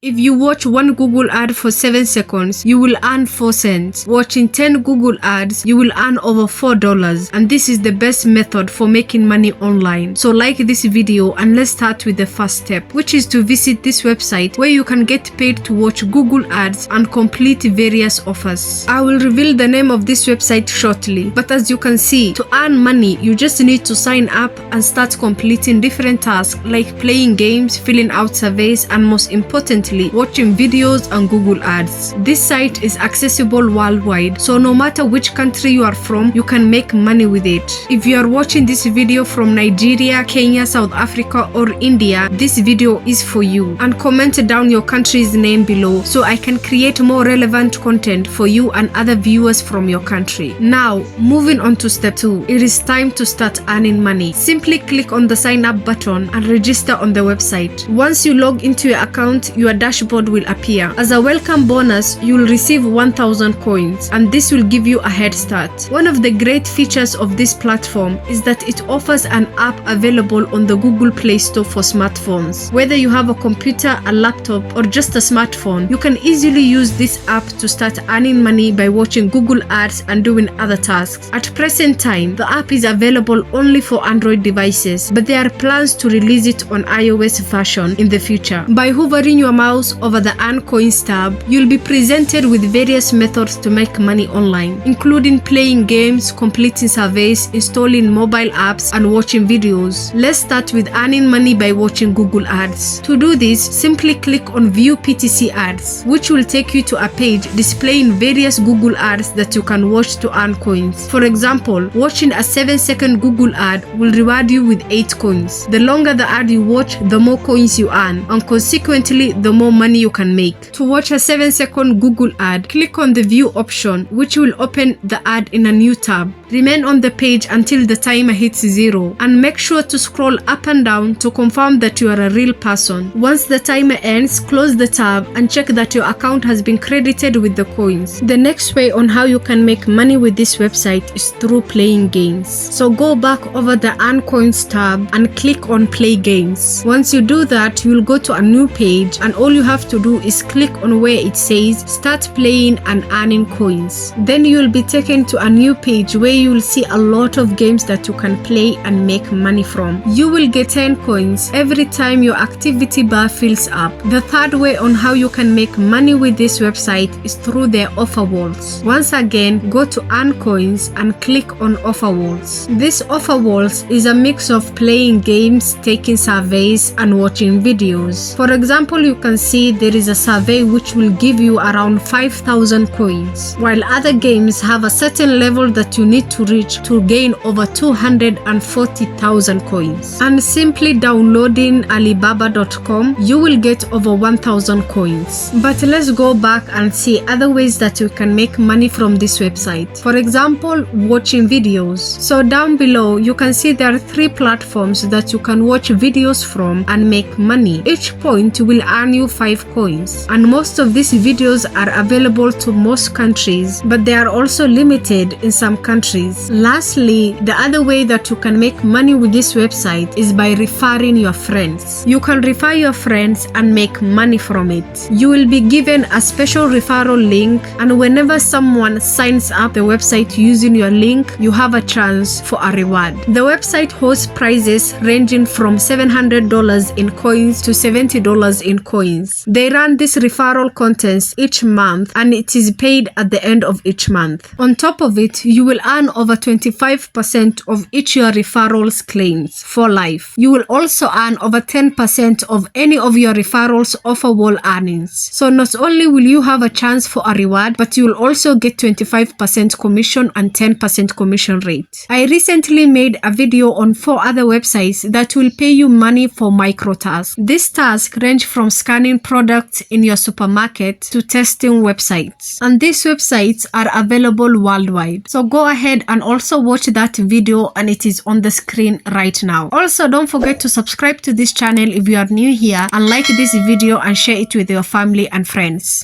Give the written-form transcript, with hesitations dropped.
If you watch one Google ad for 7 seconds, you will earn 4 cents. Watching 10 Google ads, you will earn over $4. And this is the best method for making money online. So like this video and let's start with the first step, which is to visit this website where you can get paid to watch Google ads and complete various offers. I will reveal the name of this website shortly, but as you can see, to earn money, you just need to sign up and start completing different tasks like playing games, filling out surveys, and most importantly, watching videos and Google ads. This site is accessible worldwide, so no matter which country you are from, you can make money with it. If you are watching this video from Nigeria, Kenya, South Africa, or India, this video is for you. And comment down your country's name below so I can create more relevant content for you and other viewers from your country. Now, moving on to step 2, it is time to start earning money. Simply click on the sign up button and register on the website. Once you log into your account, your dashboard will appear. As a welcome bonus, you will receive 1,000 coins, and this will give you a head start. One of the great features of this platform is that it offers an app available on the Google Play Store for smartphones. Whether you have a computer, a laptop, or just a smartphone, you can easily use this app to start earning money by watching Google ads and doing other tasks. At present time, the app is available only for Android devices, but there are plans to release it on iOS version in the future. By hovering your mouse over the Earn Coins tab, you'll be presented with various methods to make money online, including playing games, completing surveys, installing mobile apps, and watching videos. Let's start with earning money by watching Google ads. To do this, simply click on View PTC ads, which will take you to a page displaying various Google ads that you can watch to earn coins. For example, watching a 7-second Google ad will reward you with 8 coins. The longer the ad you watch, the more coins you earn, and consequently, the more money you can make. To watch a 7-second Google ad, click on the View option, which will open the ad in a new tab. Remain on the page until the timer hits 0, and make sure to scroll up and down to confirm that you are a real person. Once the timer ends, close the tab and check that your account has been credited with the coins. The next way on how you can make money with this website is through playing games. So go back over the Earn Coins tab and click on Play Games. Once you do that, you will go to a new page, and all you have to do is click on where it says Start Playing and Earning Coins. Then you will be taken to a new page where you will see a lot of games that you can play and make money from. You will get 10 coins every time your activity bar fills up. The third way on how you can make money with this website is through their offer walls. Once again, go to Earn Coins and click on Offer Walls. This offer walls is a mix of playing games, taking surveys, and watching videos. For example, you can see there is a survey which will give you around 5,000 coins, while other games have a certain level that you need to reach to gain over 240,000 coins. And simply downloading Alibaba.com, you will get over 1,000 coins. But let's go back and see other ways that you can make money from this website. For example, watching videos. So down below, you can see there are 3 platforms that you can watch videos from and make money. Each point will earn you 5 coins. And most of these videos are available to most countries, but they are also limited in some countries. Lastly, the other way that you can make money with this website is by referring your friends. You can refer your friends and make money from it. You will be given a special referral link, and whenever someone signs up the website using your link, you have a chance for a reward. The website hosts prizes ranging from $700 in coins to $70 in coins. They run this referral contest each month, and it is paid at the end of each month. On top of it, you will earn over 25% of each your referrals claims for life. You will also earn over 10% of any of your referrals offer wall earnings. So not only will you have a chance for a reward, but you will also get 25% commission and 10% commission rate. I recently made a video on 4 other websites that will pay you money for micro tasks. These tasks range from scanning products in your supermarket to testing websites. And these websites are available worldwide. So go ahead and also watch that video, and it is on the screen right now. Also, don't forget to subscribe to this channel if you are new here, and like this video and share it with your family and friends.